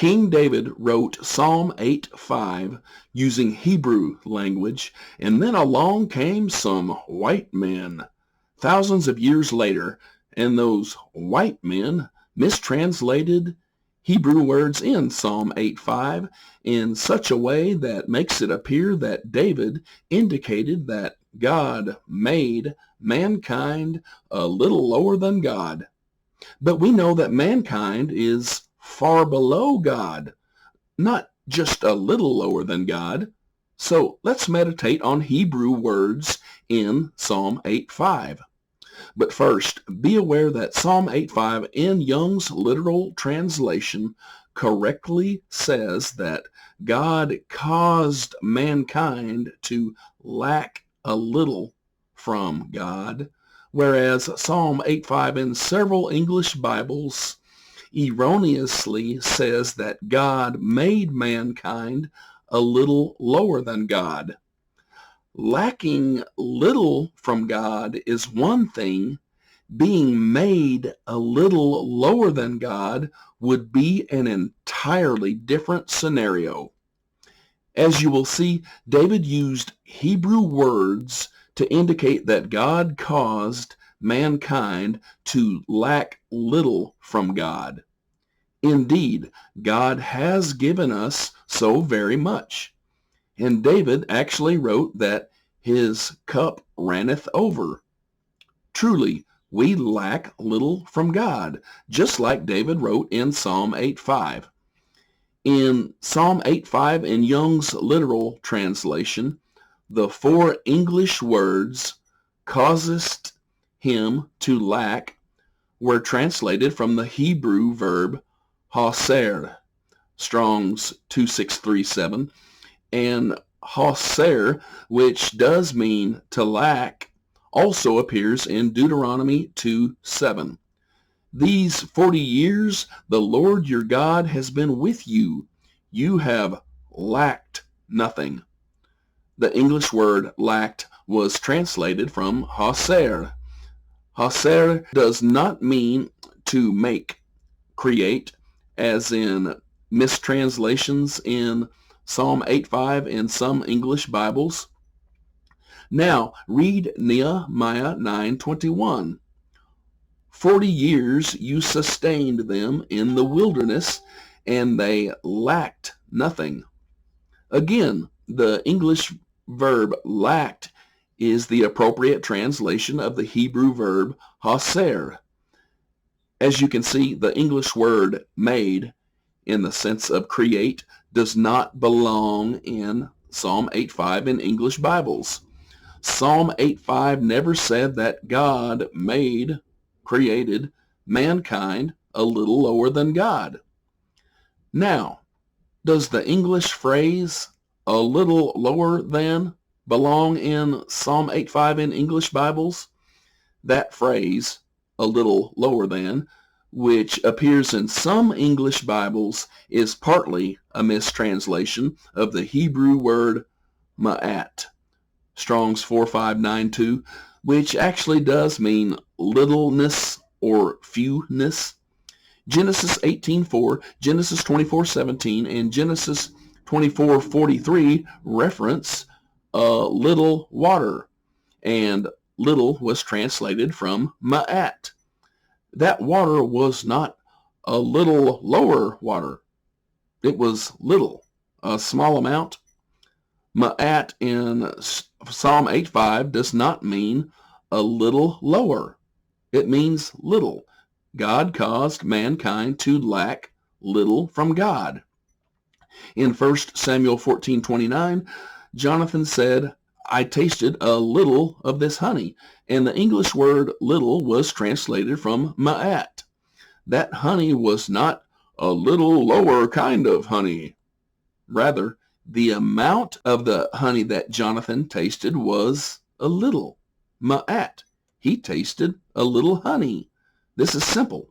King David wrote Psalm 8:5 using Hebrew language, and then along came some white men thousands of years later, and those white men mistranslated Hebrew words in Psalm 8:5 in such a way that makes it appear that David indicated that God made mankind a little lower than God. But we know that mankind is far below God, not just a little lower than God. So let's meditate on Hebrew words in Psalm 8:5. But first, be aware that Psalm 8:5 in Young's literal translation correctly says that God caused mankind to lack a little from God, whereas Psalm 8:5 in several English Bibles erroneously says that God made mankind a little lower than God. Lacking little from God is one thing. Being made a little lower than God would be an entirely different scenario. As you will see, David used Hebrew words to indicate that God caused mankind to lack little from God. Indeed, God has given us so very much. And David actually wrote that his cup runneth over. Truly, we lack little from God, just like David wrote in Psalm 8:5. In Psalm 8:5 in Young's literal translation, the four English words causest him to lack were translated from the Hebrew verb haser, Strong's 2637, and haser, which does mean to lack, also appears in Deuteronomy 2:7. These 40 years the Lord your God has been with you. You have lacked nothing. The English word lacked was translated from haser. Haser does not mean to make, create, as in mistranslations in Psalm 8:5 in some English Bibles. Now read Nehemiah 9:21. 40 years you sustained them in the wilderness, and they lacked nothing. Again, the English verb lacked is the appropriate translation of the Hebrew verb haser. As you can see, the English word made, in the sense of create, does not belong in Psalm 8:5 in English Bibles. Psalm 8:5 never said that God created mankind a little lower than God. Now, does the English phrase a little lower than belong in Psalm 8:5 in English Bibles? That phrase, a little lower than, which appears in some English Bibles, is partly a mistranslation of the Hebrew word ma'at, Strong's 4592, which actually does mean littleness or fewness. Genesis 18:4, Genesis 24:17, and Genesis 24:43 reference little water, and little was translated from ma'at. That water was not a little lower water. It was little, a small amount. Ma'at in Psalm 8:5 does not mean a little lower. It means little. God caused mankind to lack little from God. In 1 Samuel 14:29, Jonathan said, I tasted a little of this honey, and the English word little was translated from ma'at. That honey was not a little lower kind of honey. Rather, the amount of the honey that Jonathan tasted was a little. Ma'at. He tasted a little honey. This is simple.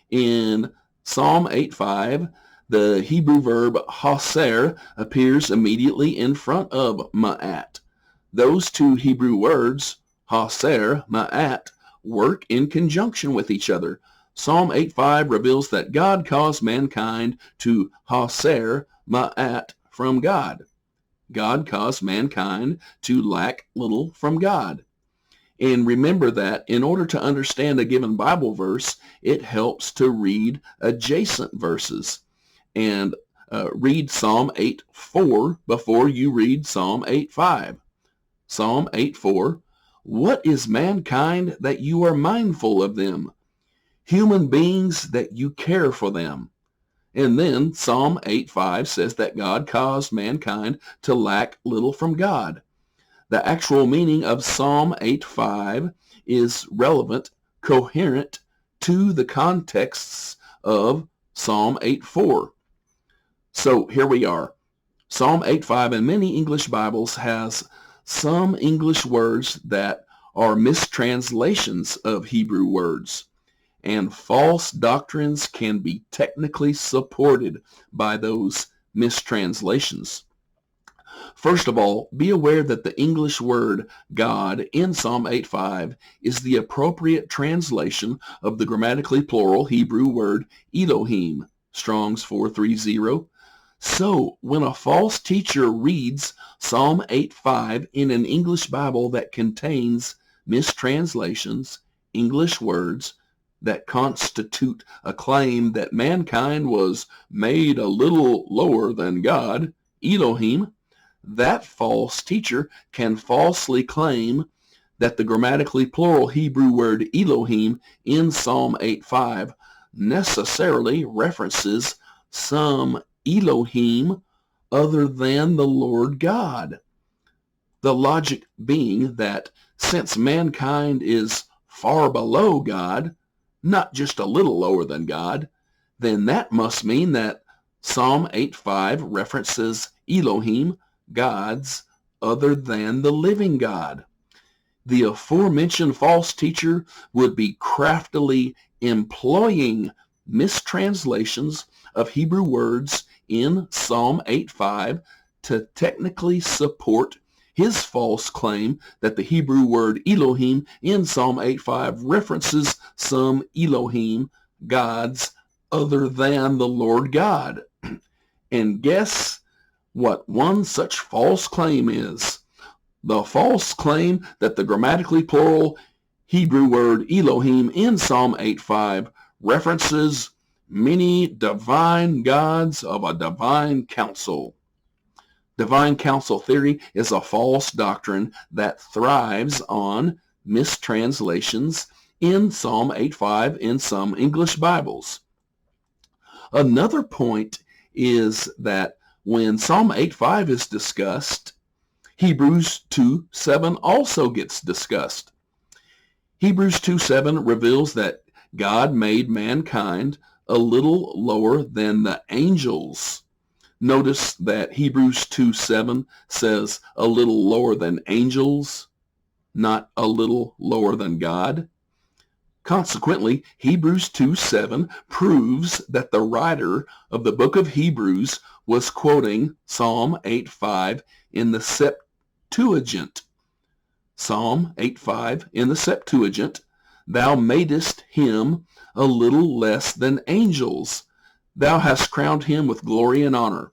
In Psalm 8:5, the Hebrew verb haser appears immediately in front of ma'at. Those two Hebrew words, haser, ma'at, work in conjunction with each other. Psalm 8:5 reveals that God caused mankind to haser ma'at from God. God caused mankind to lack little from God. And remember that in order to understand a given Bible verse, it helps to read adjacent verses. And read Psalm 8:4 before you read Psalm 8:5. Psalm 8:4, what is mankind that you are mindful of them? Human beings that you care for them. And then Psalm 8:5 says that God caused mankind to lack little from God. The actual meaning of Psalm 8:5 is relevant, coherent to the contexts of Psalm 8:4. So here we are. Psalm 8:5 in many English Bibles has some English words that are mistranslations of Hebrew words, and false doctrines can be technically supported by those mistranslations. First of all, be aware that the English word God in Psalm 8:5 is the appropriate translation of the grammatically plural Hebrew word Elohim, Strong's 430. So, when a false teacher reads Psalm 8:5 in an English Bible that contains mistranslations, English words that constitute a claim that mankind was made a little lower than God, Elohim, that false teacher can falsely claim that the grammatically plural Hebrew word Elohim in Psalm 8:5 necessarily references some Elohim other than the Lord God. The logic being that since mankind is far below God, not just a little lower than God, then that must mean that Psalm 8:5 references Elohim, gods other than the living God. The aforementioned false teacher would be craftily employing mistranslations of Hebrew words in Psalm 8:5 to technically support his false claim that the Hebrew word Elohim in Psalm 8:5 references some Elohim, gods other than the Lord God. And guess what one such false claim is? The false claim that the grammatically plural Hebrew word Elohim in Psalm 8:5 references many divine gods of a divine council. Divine council theory is a false doctrine that thrives on mistranslations in Psalm 8:5 in some English Bibles. Another point is that when Psalm 8:5 is discussed, Hebrews 2:7 also gets discussed. Hebrews 2:7 reveals that God made mankind a little lower than the angels. Notice that Hebrews 2:7 says a little lower than angels, not a little lower than God. Consequently, Hebrews 2:7 proves that the writer of the book of Hebrews was quoting Psalm 8:5 in the Septuagint. Psalm 8:5 in the Septuagint, thou madest him a little less than angels. Thou hast crowned him with glory and honor.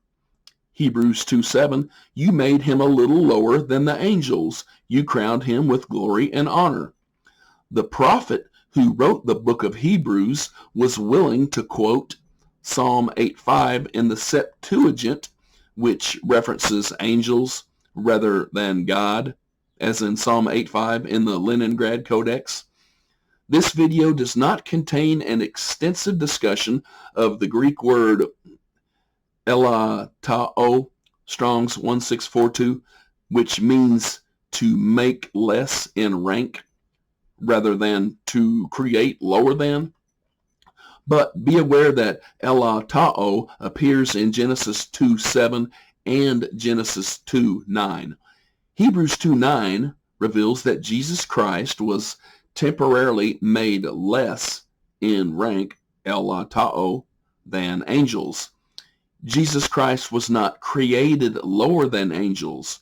Hebrews 2:7, you made him a little lower than the angels. You crowned him with glory and honor. The prophet who wrote the book of Hebrews was willing to quote Psalm 8:5 in the Septuagint, which references angels rather than God, as in Psalm 8:5 in the Leningrad Codex. This video does not contain an extensive discussion of the Greek word elatao, Strong's 1642, which means to make less in rank rather than to create lower than. But be aware that elatao appears in Genesis 2:7 and Genesis 2:9. Hebrews 2:9 reveals that Jesus Christ was temporarily made less in rank, elatao, than angels. Jesus Christ was not created lower than angels.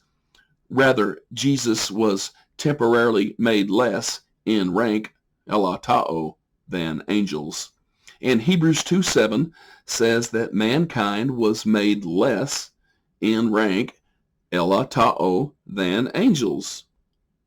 Rather, Jesus was temporarily made less in rank, elatao, than angels. And Hebrews 2:7 says that mankind was made less in rank, Ela Ta'o, than angels.